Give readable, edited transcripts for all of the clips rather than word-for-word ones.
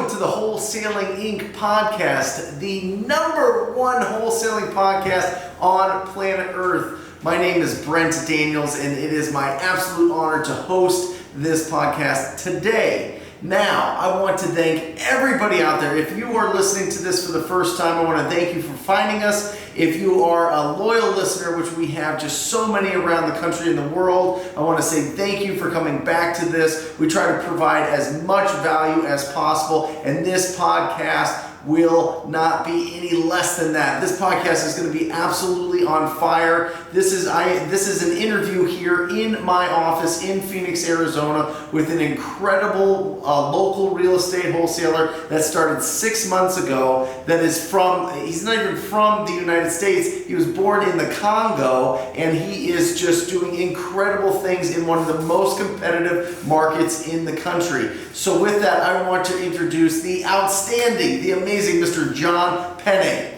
welcome to the Wholesaling Inc. podcast, the number one wholesaling podcast on planet Earth. My name is Brent Daniels, and it is my absolute honor to host this podcast today. Now, I want to thank everybody out there. If you are listening to this for the first time, I want to thank you for finding us. If you are a loyal listener, which we have just so many around the country and the world, I want to say thank you for coming back to this. We try to provide as much value as possible, and this podcast will not be any less than that. This podcast is going to be absolutely on fire. This is an interview here in my office in Phoenix, Arizona, with an incredible local real estate wholesaler that started 6 months ago. He's not even from the United States. He was born in the Congo, and he is just doing incredible things in one of the most competitive markets in the country. So with that, I want to introduce the outstanding, the amazing Mr. John Penney.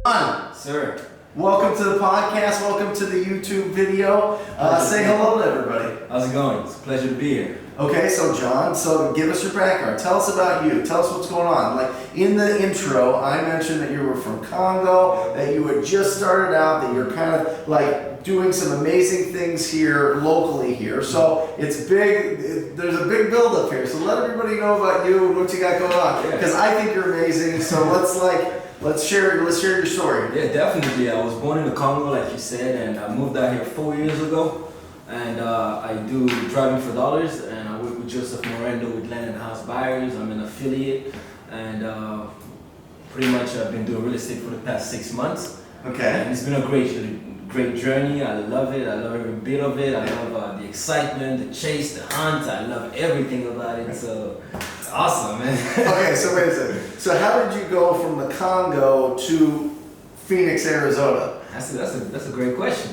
John, sir. Welcome to the podcast. Welcome to the YouTube video. Say hello to everybody. How's it going? It's a pleasure to be here. Okay, so John, give us your background. Tell us about you. Tell us what's going on. Like in the intro, I mentioned that you were from Congo, that you had just started out, that you're kind of like doing some amazing things here locally here. So it's big. There's a big build-up here. So let everybody know about you and what you got going on. Because I think you're amazing. So let's share your story. Yeah, definitely. I was born in the Congo, like you said, and I moved out here 4 years ago. And I do driving for dollars, and I work with Joseph Morendo with Land and House Buyers. I'm an affiliate, and pretty much I've been doing real estate for the past 6 months. Okay. And it's been a great journey. I love it. I love every bit of it. I love the excitement, the chase, the hunt. I love everything about it. So it's awesome, man. Okay, so wait a second. So how did you go from the Congo to Phoenix, Arizona? That's a great question.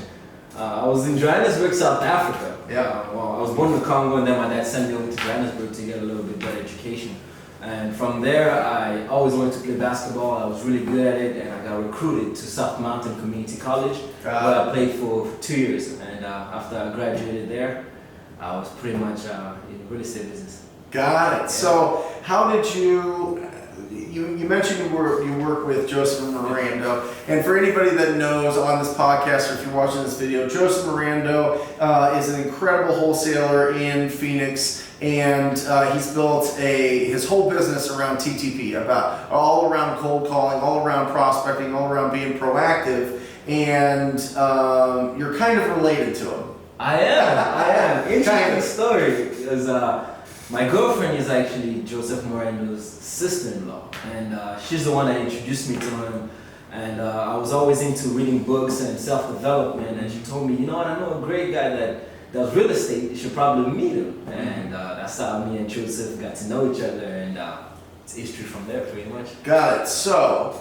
I was in Johannesburg, South Africa. Yeah. I was born in the Congo, and then my dad sent me over to Johannesburg to get a little bit better education. And from there, I always wanted to play basketball. I was really good at it, and I got recruited to South Mountain Community College, where I played for 2 years. And after I graduated there, I was pretty much in the real estate business. Got it. Yeah. So how did you mentioned you work with Joseph Morendo, and for anybody that knows on this podcast or if you're watching this video, Joseph Morendo is an incredible wholesaler in Phoenix, and he's built his whole business around TTP, about all around cold calling, all around prospecting, all around being proactive, and you're kind of related to him. I am. Interesting story, because my girlfriend is actually Joseph Morendo's sister-in-law, and she's the one that introduced me to him. And I was always into reading books and self-development, and she told me, you know what, I know a great guy that does real estate. You should probably meet him. And that's how me and Joseph got to know each other, and it's history from there, pretty much. Got it. So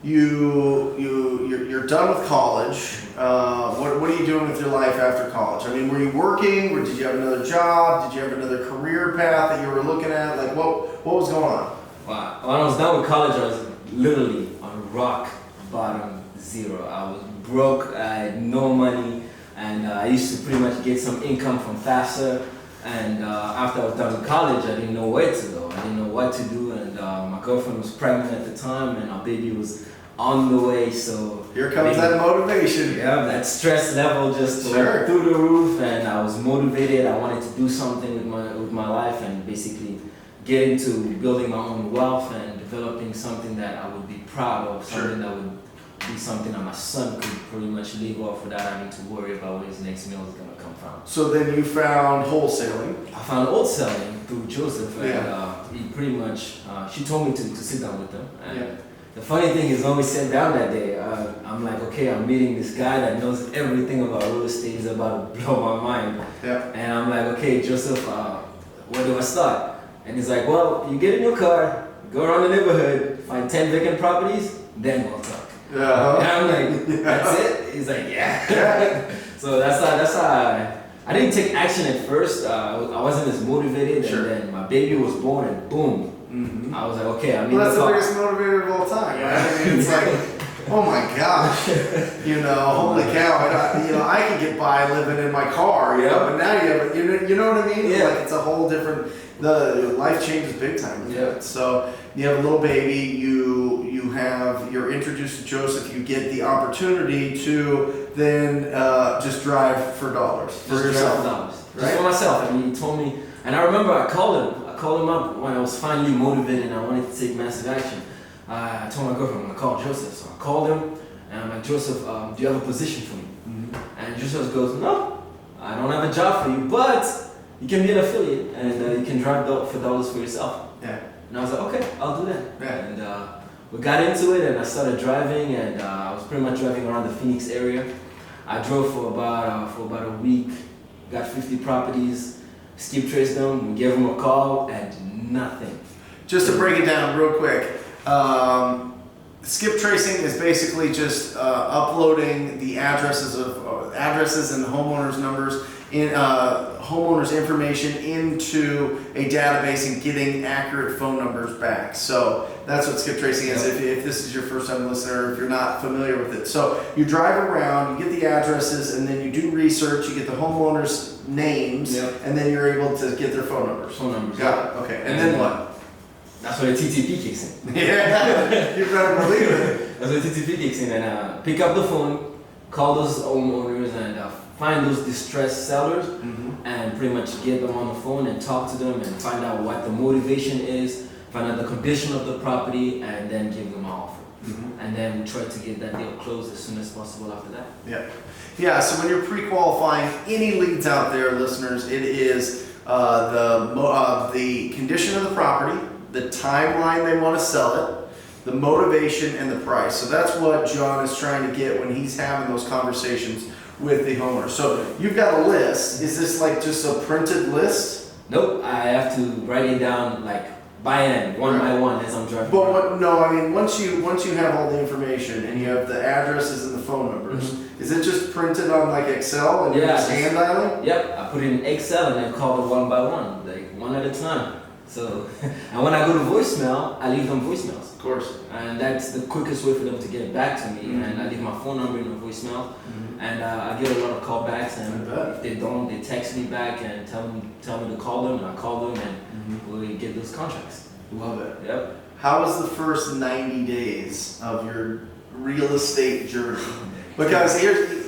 you're done with college. What are you doing with your life after college? I mean, were you working, or did you have another job? Did you have another career path that you were looking at? Like, what was going on? Wow. When I was done with college, I was literally on rock bottom zero. I was broke. I had no money, and I used to pretty much get some income from FAFSA. And after I was done with college, I didn't know where to go. I didn't know what to do, and my girlfriend was pregnant at the time, and our baby was on the way. So here comes that motivation. Yeah, that stress level just went through the roof, and I was motivated. I wanted to do something with my life, and basically get into building my own wealth and developing something that I would be proud of, something that would be something that my son could pretty much live off without having to worry about where his next meal is going to come from. So then you found wholesaling. I found wholesaling through Joseph, and he pretty much, she told me to sit down with him. And the funny thing is, when we sat down that day, I'm like, okay, I'm meeting this guy that knows everything about real estate. He's about to blow my mind. Yeah. And I'm like, okay, Joseph, where do I start? And he's like, well, you get in your car, go around the neighborhood, find 10 vacant properties, then we'll talk. And I'm like, that's it? He's like, yeah. So that's how I didn't take action at first. I wasn't as motivated, and then my baby was born, and boom. I was like, okay, I'm in the car. That's the biggest motivator of all time, right? I mean, it's like, oh my gosh, holy cow, I could get by living in my car, but now you have, you know what I mean? Yeah. Like it's a whole different, the life changes big time. Yeah. So you have a little baby, you're introduced to Joseph, you get the opportunity to then just drive for dollars for yourself. Just right? for myself. I mean, he told me, and I remember I called him up when I was finally motivated and I wanted to take massive action. I told my girlfriend I'm gonna call Joseph, so I called him and I'm like, Joseph, do you have a position for me? Mm-hmm. And Joseph goes, no, I don't have a job for you, but you can be an affiliate and you can drive for dollars for yourself. Yeah. And I was like, okay, I'll do that. Yeah. And we got into it and I started driving and I was pretty much driving around the Phoenix area. I drove for about a week, got 50 properties, skip traced them, we gave them a call and nothing. Just to break it down real quick, skip tracing is basically just uploading the addresses and homeowners' numbers in homeowners' information into a database and getting accurate phone numbers back. So that's what skip tracing is. If this is your first time listener, if you're not familiar with it, so you drive around, you get the addresses, and then you do research. You get the homeowners' names, and then you're able to get their phone numbers. Got it. Okay. And then what? That's where the TTP kicks in. Yeah, you better believe it. That's where the TTP kicks in, and pick up the phone, call those homeowners, and find those distressed sellers, and pretty much get them on the phone and talk to them and find out what the motivation is, find out the condition of the property, and then give them an offer. And then we try to get that deal closed as soon as possible after that. Yeah. So when you're pre-qualifying any leads out there, listeners, it is the condition of the property, the timeline they want to sell it, the motivation, and the price. So that's what John is trying to get when he's having those conversations with the homeowner. So you've got a list. Is this like just a printed list? Nope, I have to write it down like by hand, one by one as I'm driving. But once you have all the information and you have the addresses and the phone numbers, is it just printed on like Excel and you're just hand dialing? Yep, I put it in Excel and then call it one by one, like one at a time. So, and when I go to voicemail, I leave them voicemails. Of course. And that's the quickest way for them to get back to me. And I leave my phone number in the voicemail. And I get a lot of callbacks. And if they don't, they text me back and tell me to call them. And I call them and we get those contracts. Love it. Yep. How was the first 90 days of your real estate journey? Because here's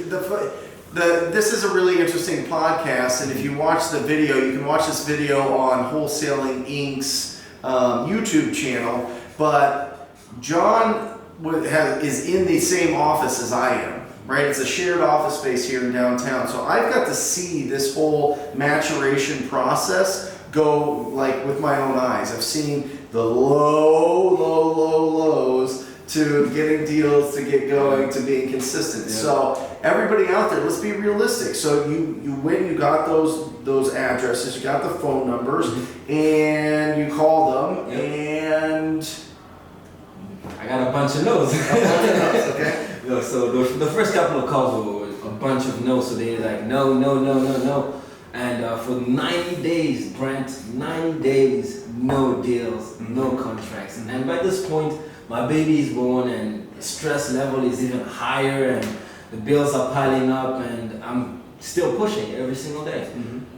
this is a really interesting podcast, and if you watch the video, you can watch this video on Wholesaling Inc's YouTube channel. But John is in the same office as I am, right? It's a shared office space here in downtown. So I've got to see this whole maturation process go like with my own eyes. I've seen the lows to getting deals, to get going, to being consistent. So everybody out there, let's be realistic. So you went, you got those addresses, you got the phone numbers, and you called them, and I got a bunch of no's. Okay. So the first couple of calls were a bunch of no's. So they're like no. And for 90 days, Brent, 90 days, no deals, no contracts. And by this point, my baby is born and the stress level is even higher and the bills are piling up and I'm still pushing every single day.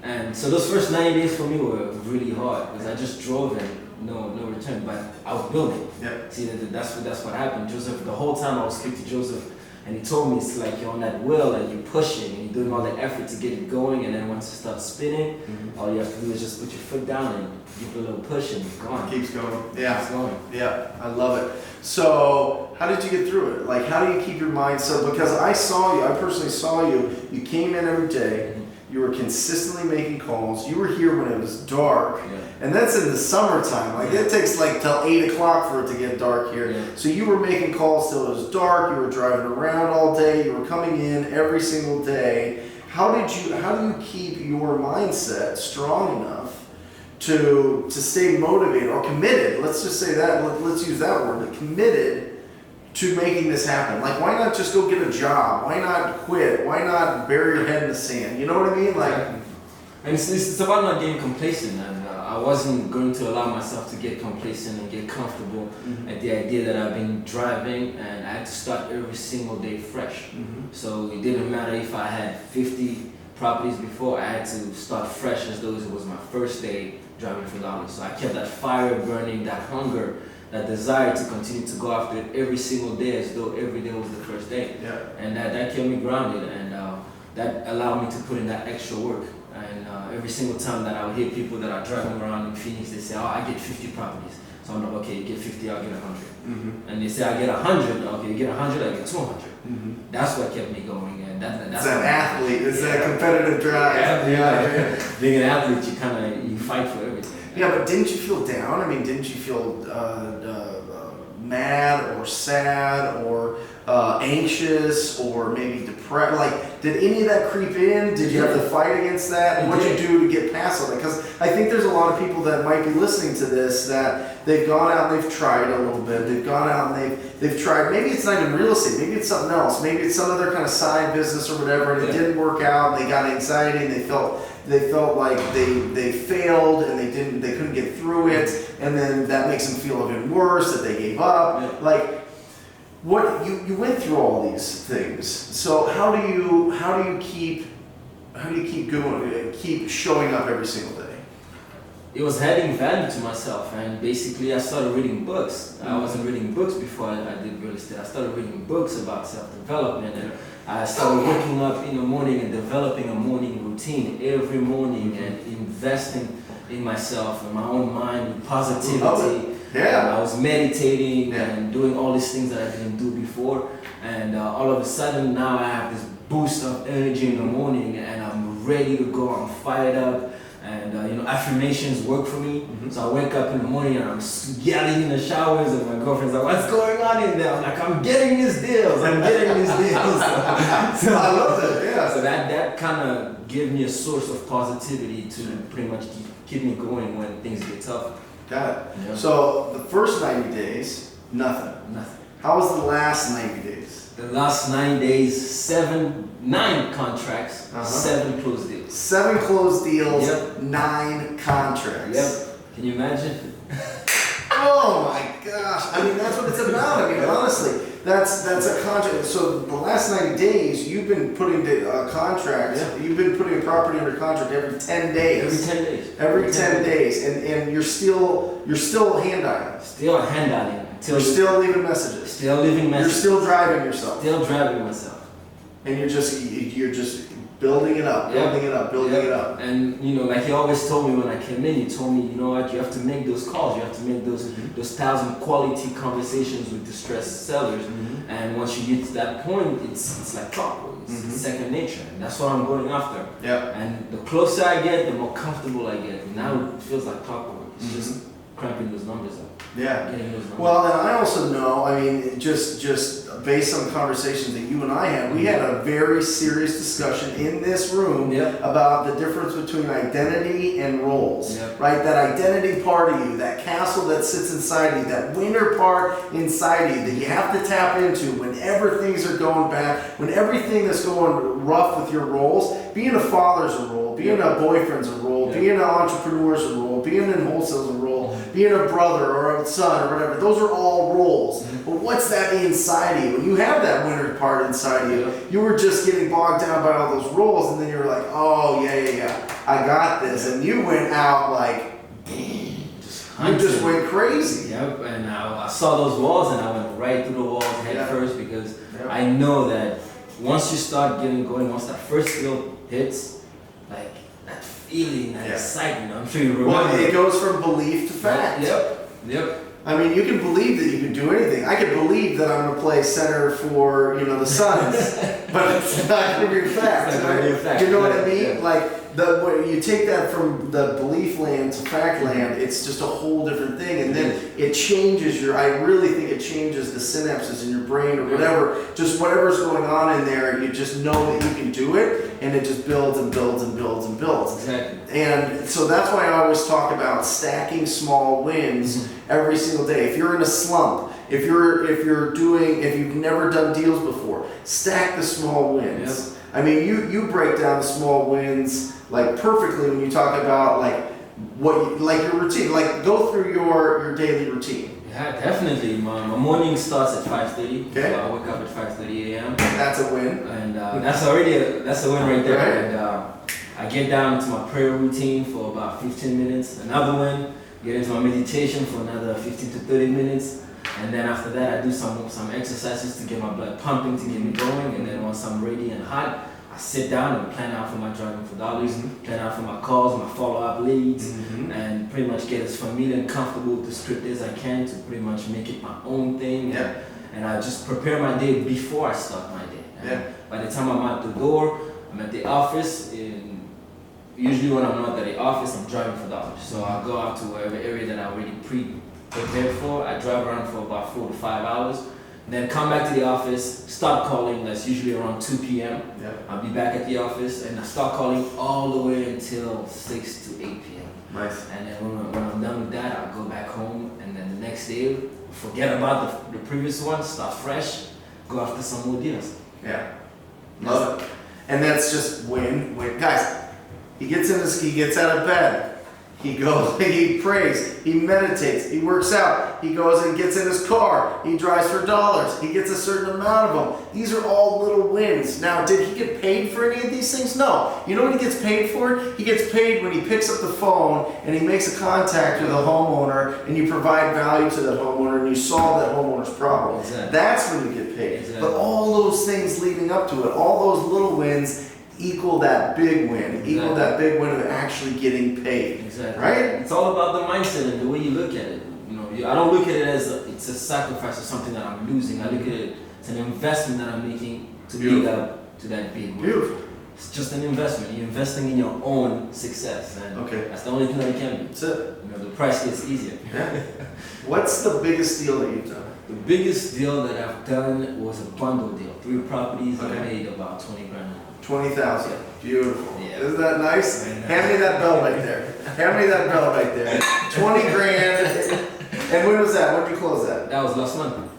And so those first 90 days for me were really hard because I just drove and no return, but I was building. See, that's what happened. Joseph, the whole time I was speaking to Joseph, and he told me it's like you're on that wheel and you're pushing and you're doing all that effort to get it going, and then once it starts spinning, all you have to do is just put your foot down and give it a little push and it's gone. It keeps going. It's going. Yeah, I love it. So how did you get through it? Like, how do you keep your mind so? Because I personally saw you. You came in every day. You were consistently making calls. You were here when it was dark. And that's in the summertime. Like it takes like till 8 o'clock for it to get dark here. So you were making calls till it was dark. You were driving around all day. You were coming in every single day. How do you keep your mindset strong enough to stay motivated or committed? Let's just say that. Let's use that word. Committed to making this happen. Like, why not just go get a job? Why not quit? Why not bury your head in the sand? You know what I mean? Like, and it's about not getting complacent. And I wasn't going to allow myself to get complacent and get comfortable at the idea that I've been driving, and I had to start every single day fresh. So it didn't matter if I had 50 properties before, I had to start fresh as though it was my first day driving for dollars. So I kept that fire burning, that hunger, that desire to continue to go after it every single day as though every day was the first day. And that kept me grounded, and that allowed me to put in that extra work. And every single time that I would hear people that are driving around in Phoenix, they say, oh, I get 50 properties. So I'm like, okay, you get 50, I'll get 100. And they say, I get 100, okay, you get 100, I get 200. That's what kept me going. And that's an athlete, it's that competitive drive. Being an athlete, you fight for everything. Yeah, but didn't you feel down? I mean, didn't you feel mad or sad or anxious or maybe depressed? Like, did any of that creep in? Did you have to fight against that? What did you do to get past all that? Because I think there's a lot of people that might be listening to this that they've gone out and they've tried a little bit. They've gone out and they've tried. Maybe it's not even real estate. Maybe it's something else. Maybe it's some other kind of side business or whatever, and it didn't work out. And they got anxiety and they felt like they failed and they couldn't get through it, and then that makes them feel even worse that they gave up. Like, what you went through all these things. So how do you keep going, keep showing up every single day? It was adding value to myself, and basically I started reading books. I wasn't reading books before I did real estate. I started reading books about self-development, and I started waking up in the morning and developing a morning routine every morning and investing in myself and my own mind with positivity. I was meditating and doing all these things that I didn't do before, and all of a sudden now I have this boost of energy in the morning, and I'm ready to go. I'm fired up. And affirmations work for me. So I wake up in the morning and I'm yelling in the showers, and my girlfriend's like, "What's going on in there?" I'm like, "I'm getting these deals. I'm getting these deals." So I love that. So that kind of gave me a source of positivity to pretty much keep me going when things get tough. Got it. Yeah. So the first 90 days, nothing. How was the last 90 days? The last 9 days, 9 contracts, 7 closed deals. 7 closed deals, 9 contracts. Can you imagine? Oh my gosh. I mean, that's what it's about. I mean, honestly, that's a contract. So the last 90 days, you've been putting contracts, you've been putting a property under contract every 10 days. Every 10 days. And you're still hand dialing. Still hand dialing. You're still leaving messages. Still leaving messages. You're still driving yourself. Still driving myself. And you're just building it up, building it up. And like he always told me when I came in, he told me, you know what, you have to make those calls, you have to make those 1,000 quality conversations with distressed sellers. And once you get to that point, it's like clockwork. It's second nature, and that's what I'm going after. And the closer I get, the more comfortable I get. And now it feels like clockwork. It's just cramping those numbers up. Getting those numbers. Well, and I also know, I mean, just based on the conversations that you and I had, we had a very serious discussion in this room about the difference between identity and roles, right? That identity part of you, that castle that sits inside you, that winner part inside you that you have to tap into whenever things are going bad, when everything that's going rough with your roles. Being a father's a role, being a boyfriend's a role, being an entrepreneur's a role, being in wholesale's a role, being a brother or a son or whatever. Those are all roles. But what's that inside of you? When you have that winner part inside of you, you were just getting bogged down by all those roles, and then you were like, oh, I got this. And you went out like, you just went crazy. And I saw those walls, and I went right through the walls head first, because I know that once you start getting going, once that first deal hits, like that feeling, that excitement, I'm sure you remember. Well, it goes from belief to fact. I mean, you can believe that you can do anything. I can believe that I'm going to play center for, the Suns, but it's not going to be a fact. You know what I mean? Like, when you take that from the belief land to fact land, it's just a whole different thing. And then it changes I really think it changes the synapses in your brain or whatever. Just whatever's going on in there, you just know that you can do it, and it just builds and builds and builds and builds. Exactly. And so that's why I always talk about stacking small wins every single day. If you're in a slump, if you've never done deals before, stack the small wins. I mean, you break down the small wins like perfectly when you talk about like like your routine. Like go through your daily routine. Yeah, definitely. My morning starts at 5:30. Okay. So I wake up at 5:30 a.m. That's a win. And that's already that's a win right there. Right. And I get down to my prayer routine for about 15 minutes. Another win. Get into my meditation for another 15 to 30 minutes. And then after that, I do some exercises to get my blood pumping, to get me going. And then once I'm ready and hot, I sit down and plan out for my driving for dollars, plan out for my calls, my follow-up leads, and pretty much get as familiar and comfortable with the script as I can to pretty much make it my own thing. Yeah. And I just prepare my day before I start my day. And Yeah. by the time I'm out the door, I'm at the office. Usually when I'm not at the office, I'm driving for dollars. So I'll go out to whatever area that I already prepared for. I drive around for about 4 to 5 hours. Then come back to the office, start calling. That's usually around 2 p.m. Yeah. I'll be back at the office and I start calling all the way until 6 to 8 p.m. Nice. And then when I'm done with that, I'll go back home. And then the next day, forget about the previous one, start fresh, go after some more deals. Yeah. Love it. And that's just win. Guys, he gets out of bed. He goes, he prays, he meditates, he works out, he goes and gets in his car, he drives for dollars, he gets a certain amount of them. These are all little wins. Now, did he get paid for any of these things? No. You know what he gets paid for? He gets paid when he picks up the phone and he makes a contact with a homeowner and you provide value to that homeowner and you solve that homeowner's problem. Exactly. That's when you get paid. Exactly. But all those things leading up to it, all those little wins equal that big win, equal that big win of actually getting paid. Exactly. Right? It's all about the mindset and the way you look at it. I don't look at it as it's a sacrifice or something that I'm losing. I look at it as an investment that I'm making to lead up to that big win. Beautiful. It's just an investment. You're investing in your own success, and that's the only thing that you can do. That's it. The price gets easier. Yeah. What's the biggest deal that you've done? The biggest deal that I've done was a bundle deal. 3 properties. I made about 20 grand. 20,000. Beautiful. Yeah. Isn't that nice? Hand me that bell right there. Hand me that bell right there. 20 grand. And when was that? When did you close that? That was last month.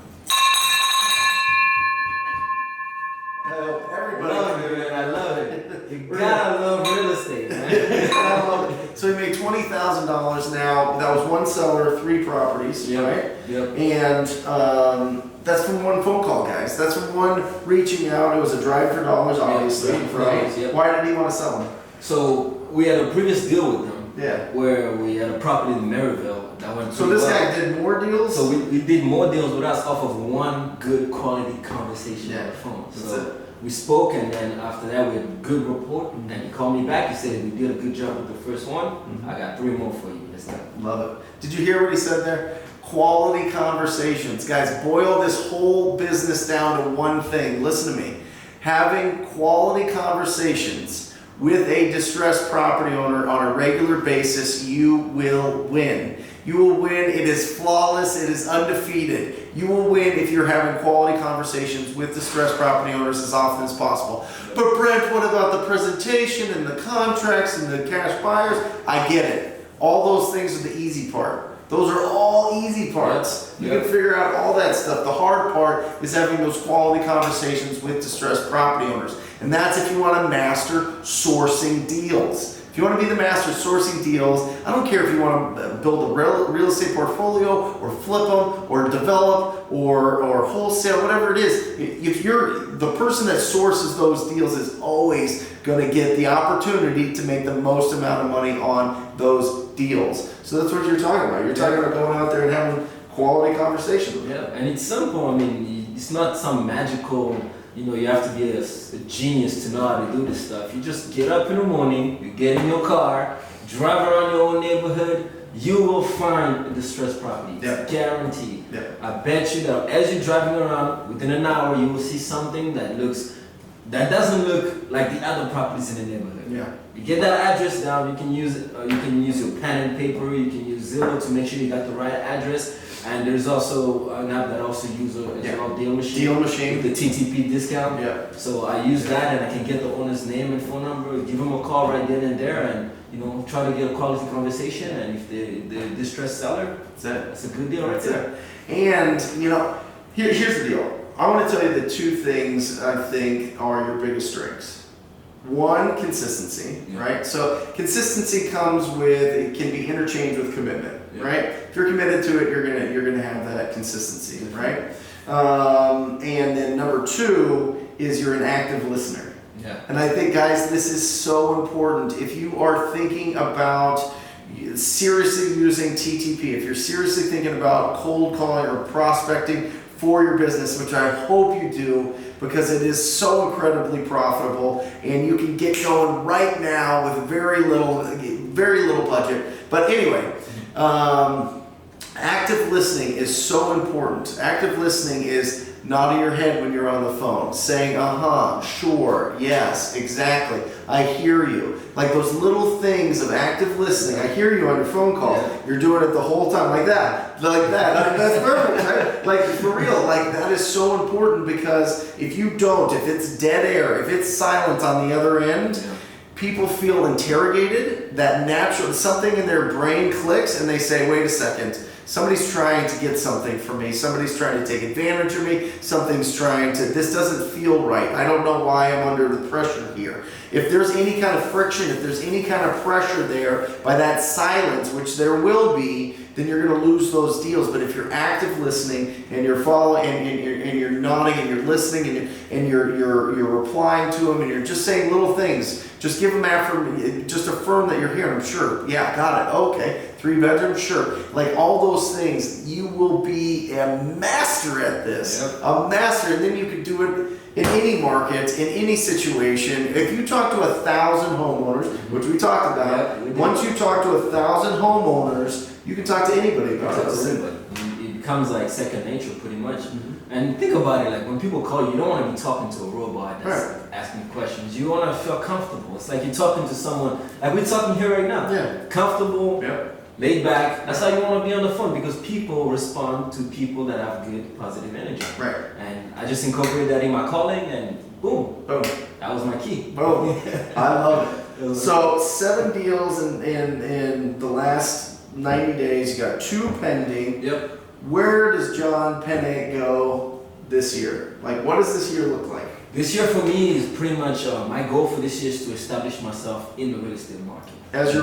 Everybody. Love it, man. I love it. You gotta love real estate, man. I love it. So you made $20,000 now. That was one seller, 3 properties, right? Yep. And that's from one phone call, guys. That's from one reaching out. It was a drive for dollars, obviously. Drive for right? dollars, yep. Why did he want to sell them? So we had a previous deal with them. Yeah. Where we had a property in Maryville that went. So this guy did more deals. So we did more deals with us off of one good quality conversation on the phone. That's So it. we spoke, and then after that we had a good report. And then he called me back. He said, "We did a good job with the first one. I got 3 more for you. Let's go." Love it. Did you hear what he said there? Quality conversations. Guys, boil this whole business down to one thing. Listen to me. Having quality conversations with a distressed property owner on a regular basis, you will win. You will win. It is flawless. It is undefeated. You will win if you're having quality conversations with distressed property owners as often as possible. But Brent, what about the presentation and the contracts and the cash buyers? I get it. All those things are the easy part. Those are all easy parts. You can figure out all that stuff. The hard part is having those quality conversations with distressed property owners. And that's if you want to master sourcing deals. If you want to be the master sourcing deals, I don't care if you want to build a real estate portfolio or flip them or develop or wholesale, whatever it is. If you're the person that sources those deals is always going to get the opportunity to make the most amount of money on those deals. So that's what you're talking about. You're talking about going out there and having quality conversations. Yeah, and it's simple. I mean, it's not some magical, you have to be a genius to know how to do this stuff. You just get up in the morning, you get in your car, drive around your own neighborhood, you will find a distressed property. It's guaranteed. I bet you that as you're driving around, within an hour, you will see something that doesn't look like the other properties in the neighborhood. Yeah. You get that address down. You can use your pen and paper. You can use Zillow to make sure you got the right address. And there's also an app that also uses as well, Deal Machine. Deal Machine. With the TTP discount. Yeah. So I use that, and I can get the owner's name and phone number, give them a call right then and there, and try to get a quality conversation. And if they're distressed seller, that's a good deal right there. And here's the deal. I want to tell you the 2 things I think are your biggest strengths. One, consistency, right? So consistency comes with, it can be interchanged with commitment, right? If you're committed to it, you're gonna have that consistency, right? And then number two is you're an active listener. Yeah. And I think, guys, this is so important. If you are thinking about seriously using TTP, if you're seriously thinking about cold calling or prospecting for your business, which I hope you do, because it is so incredibly profitable and you can get going right now with very little budget. But anyway, active listening is so important. Active listening is nodding your head when you're on the phone, saying, sure, yes, exactly, I hear you. Like those little things of active listening. I hear you on your phone call. Yeah. You're doing it the whole time like that. That's perfect, right? Like for real, like that is so important, because if you don't, if it's dead air, if it's silent on the other end, people feel interrogated, that natural, something in their brain clicks and they say, wait a second, somebody's trying to get something from me. Somebody's trying to take advantage of me. This doesn't feel right. I don't know why I'm under the pressure here. If there's any kind of friction, if there's any kind of pressure there by that silence, which there will be, then you're going to lose those deals. But if you're active listening and you're following and you're nodding and you're listening and you're replying to them and you're just saying little things, just give them just affirm that you're here. I'm sure. Yeah, got it. Okay. 3 bedrooms, sure. Like all those things, you will be a master at this. Yep. A master, and then you can do it in any market, in any situation. If you talk to 1,000 homeowners, which we talked about, once you talk to 1,000 homeowners, you can talk to anybody about it. It becomes like second nature, pretty much. And think about it, like when people call you, you don't want to be talking to a robot that's asking questions. You want to feel comfortable. It's like you're talking to someone, like we're talking here right now. Yeah. Comfortable. Yep. Laid back. That's how you want to be on the phone, because people respond to people that have good, positive energy. Right. And I just incorporated that in my calling, and boom. That was my key. Boom. I love it. So 7 deals in the last 90 days. You got 2 pending. Yep. Where does John Penne go this year? Like, what does this year look like? This year for me is pretty much my goal for this year is to establish myself in the real estate market. As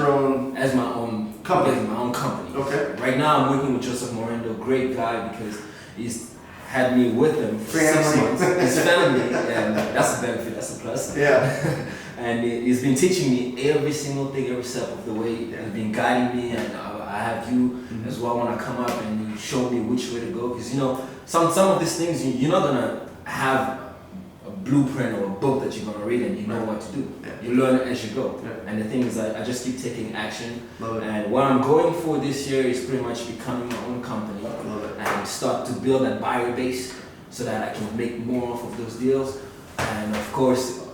my own company. My own company. Okay. Right now I'm working with Joseph Morendo, great guy, because he's had me with him for 6 months. His family, and that's a benefit, that's a plus. Yeah. And he's been teaching me every single thing, every step of the way. He's been guiding me, and I have you as well when I come up, and you show me which way to go. Because some of these things you're not gonna have a blueprint or a book that you're gonna read and you know what to do. Yeah. You learn as you go. Yeah. And the thing is, I just keep taking action. Love it. And what I'm going for this year is pretty much becoming my own company. Love it. And start to build that buyer base so that I can make more off of those deals. And of course,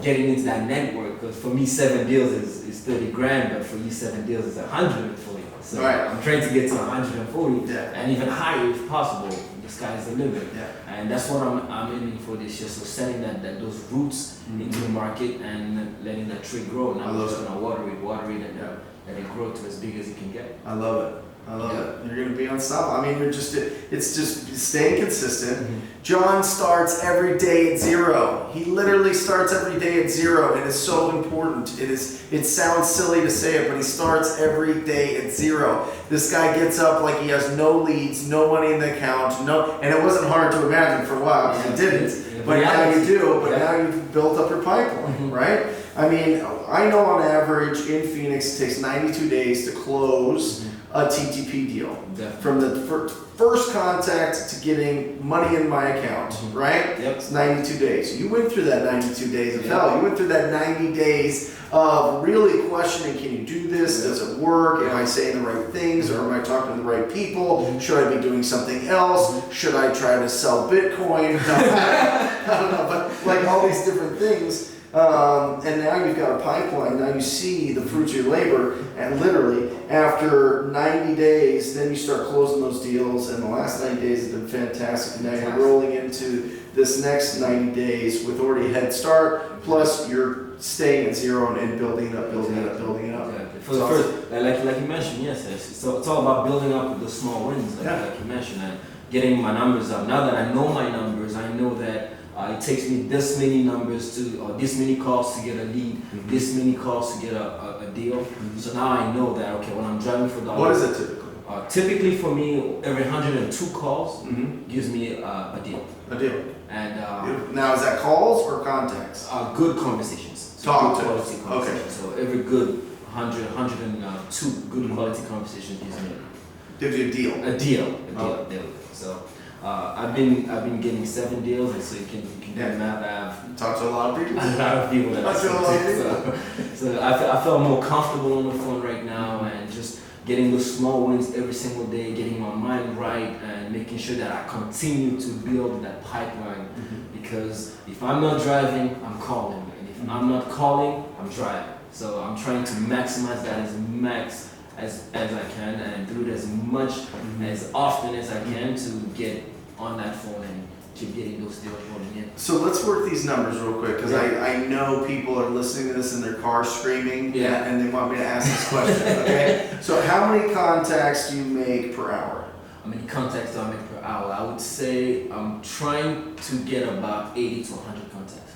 getting into that network. Because for me, 7 deals is 30 grand, but for you, 7 deals is 140. So I'm trying to get to 140 and even higher if possible. The sky's the limit. Yeah. And that's what I'm aiming for this year. So setting those roots into the market and letting that tree grow. And I'm just gonna water it, and let it grow to as big as it can get. I love it. You're going to be unstoppable. I mean, it's just staying consistent. John starts every day at 0. He literally starts every day at 0, and it's so important. It sounds silly to say it, but he starts every day at 0. This guy gets up like he has no leads, no money in the account, and it wasn't hard to imagine for a while because he didn't. But now you do, now you've built up your pipeline, right? I mean, I know on average in Phoenix it takes 92 days to close a TTP deal. Definitely. From the first contact to getting money in my account, right? Yep. It's 92 days. You went through that 92 days of hell. You went through that 90 days of really questioning, can you do this? Does it work? Am I saying the right things, or am I talking to the right people? Should I be doing something else? Should I try to sell Bitcoin? I don't know, but like all these different things. And now you've got a pipeline. Now you see the fruits of your labor, and literally after 90 days, then you start closing those deals. And the last 90 days have been fantastic. And now you're rolling into this next 90 days with already a head start. Plus, you're staying at 0 and building it up. Exactly. For the first, like you mentioned, yes. So it's all about building up the small wins, like you mentioned, and getting my numbers up. Now that I know my numbers, I know that it takes me this many numbers or this many calls to get a lead, this many calls to get a deal. So now I know that, okay, when I'm driving for dollars. What is it typically? Typically for me, every 102 calls gives me a deal. A deal. And now is that calls or contacts? good conversations. Talk good to. quality conversations. Okay. So every good 102 good quality conversations gives me Gives you a deal. a deal. Oh. There we go. So I've been getting 7 deals, and so you can do the math. I've Talk to a lot of people. a lot of people that I Talk to a lot of speak to. So I feel more comfortable on the phone right now, and just getting those small wins every single day, getting my mind right, and making sure that I continue to build that pipeline. Because if I'm not driving, I'm calling, and if I'm not calling, I'm driving. So I'm trying to maximize that as I can, and do it as much as often as I can to get on that phone and keep getting those deals rolling in. So let's work these numbers real quick, because I know people are listening to this in their car screaming, and they want me to ask this question, okay? So how many contacts do you make per hour? How many contacts do I make per hour? I would say I'm trying to get about 80 to 100 contacts.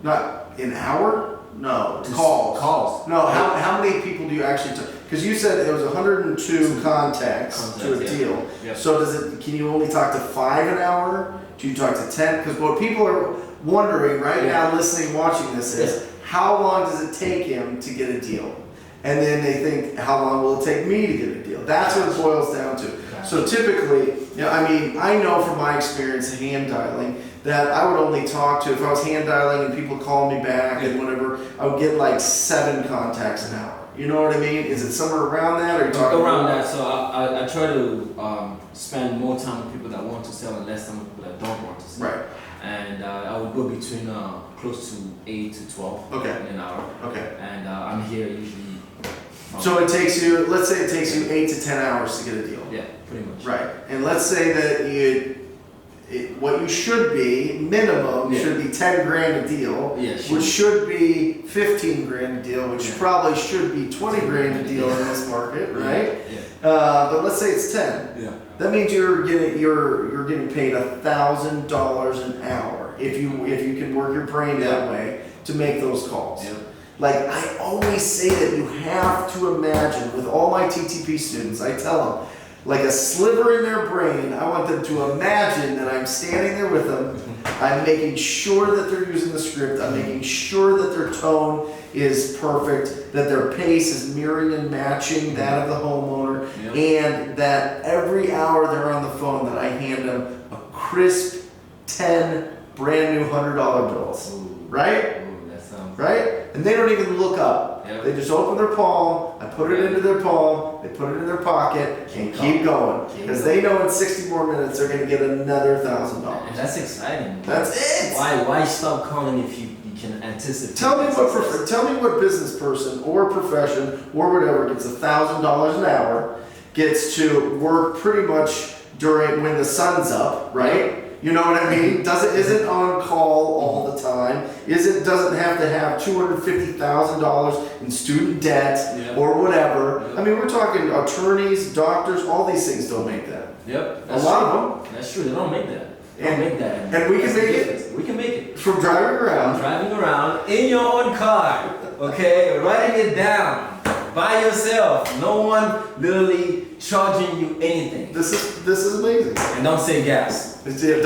Not an hour? No, Just calls. Calls. No, how many people do you actually talk? Because you said there was 102 contacts to a deal. Yep. So can you only talk to 5 an hour? Do you talk to 10? Because what people are wondering right now, listening, watching this, is how long does it take him to get a deal? And then they think, how long will it take me to get a deal? That's what it boils down to. So typically, I know from my experience hand dialing that I would only talk to, if I was hand dialing and people call me back and whatever, I would get like 7 contacts an hour. You know what I mean? Is it somewhere around that, or are you talking around about? that? So I try to spend more time with people that want to sell and less time with people that don't want to sell. Right. And I would go between close to 8 to 12 in an hour. Okay. And I'm here usually. So it takes you, let's say it takes you 8 to 10 hours to get a deal. Yeah, pretty much. Right. And let's say that what you should be, minimum, should be 10 grand a deal, which should be 15 grand a deal, which probably should be 20 grand a deal in this market, right? Yeah. But let's say it's 10. Yeah. That means you're getting paid $1,000 an hour if you can work your brain that way to make those calls. Yeah. Like I always say that you have to imagine, with all my TTP students, I tell them, like a sliver in their brain, I want them to imagine that I'm standing there with them. I'm making sure that they're using the script. I'm making sure that their tone is perfect, that their pace is mirroring and matching that of the homeowner, and that every hour they're on the phone that I hand them a crisp 10 brand new $100 bills. Right? Right? And they don't even look up. They just open their palm, I put it into their palm, they put it in their pocket, and keep going. Because they know in 60 more minutes they're going to get another $1,000. And that's exciting. That's it! Why stop calling if you can anticipate? Tell me what business person or profession or whatever gets $1,000 an hour, gets to work pretty much when the sun's up, right? You know what I mean? Isn't on call all the time. Doesn't have to have $250,000 in student debt or whatever. I mean, we're talking attorneys, doctors, all these things don't make that. Yep. A lot of them. That's true. They don't make that. And we can make it. We can make it. From driving around. Driving around in your own car. Okay? Writing it down. By yourself. No one literally charging you anything. This is amazing. And don't say gas. Don't say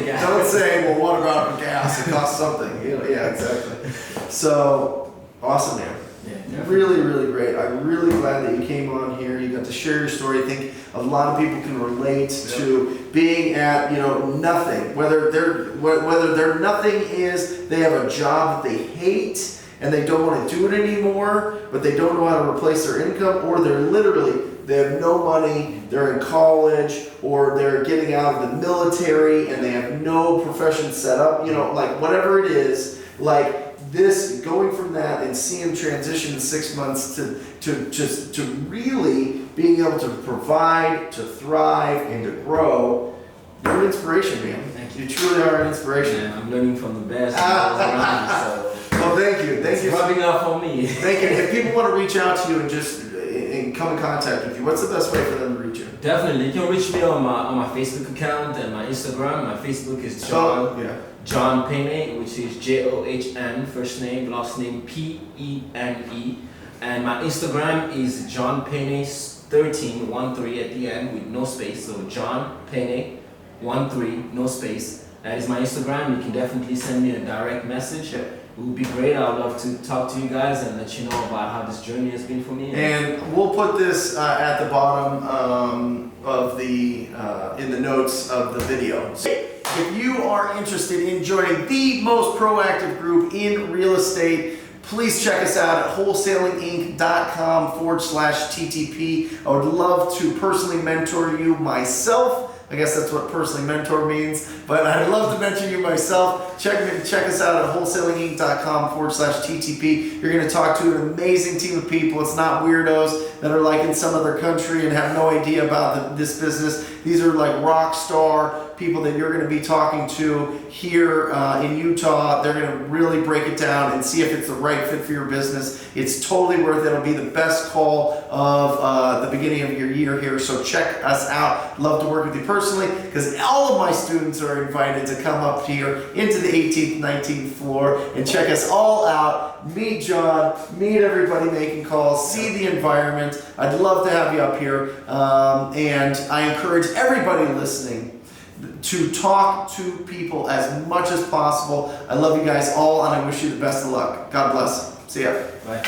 gas. Don't say, well, what about gas? It costs something. Yeah, exactly. So awesome, man. Yeah, really, really great. I'm really glad that you came on here. You got to share your story. I think a lot of people can relate to being at nothing. Whether their nothing is they have a job that they hate and they don't want to do it anymore, but they don't know how to replace their income, or they have no money, they're in college, or they're getting out of the military and they have no profession set up, like whatever it is, like this, going from that and seeing transition in 6 months to really being able to provide, to thrive, and to grow. You're an inspiration, man. Thank you. You truly are an inspiration. Yeah, I'm learning from the best. Around, so. Well, thank you. Thank you. It's rubbing off on me. Thank you. If people want to reach out to you and come in contact with you, what's the best way for them to reach you? Definitely. You can reach me on my Facebook account and my Instagram. My Facebook is John Pene, which is John, first name, last name Pene. And my Instagram is John Pene 13 at the end with no space. So John Pene 13, no space. That is my Instagram. You can definitely send me a direct message. It would be great. I would love to talk to you guys and let you know about how this journey has been for me. And we'll put this at the bottom of the in the notes of the video. So if you are interested in joining the most proactive group in real estate, please check us out at wholesalinginc.com/TTP. I would love to personally mentor you myself. I guess that's what personally mentor means, but I'd love to mentor you myself. Check us out at wholesalinginc.com/TTP. You're going to talk to an amazing team of people. It's not weirdos that are like in some other country and have no idea about this business. These are like rock star people that you're going to be talking to here in Utah. They're going to really break it down and see if it's the right fit for your business. It's totally worth it. It'll be the best call of the beginning of your year here. So check us out. Love to work with you personally because all of my students are invited to come up here into the 18th, 19th floor and check us all out. Meet John, meet everybody making calls, see the environment. I'd love to have you up here. And I encourage everybody listening to talk to people as much as possible. I love you guys all and I wish you the best of luck. God bless. See ya. Bye.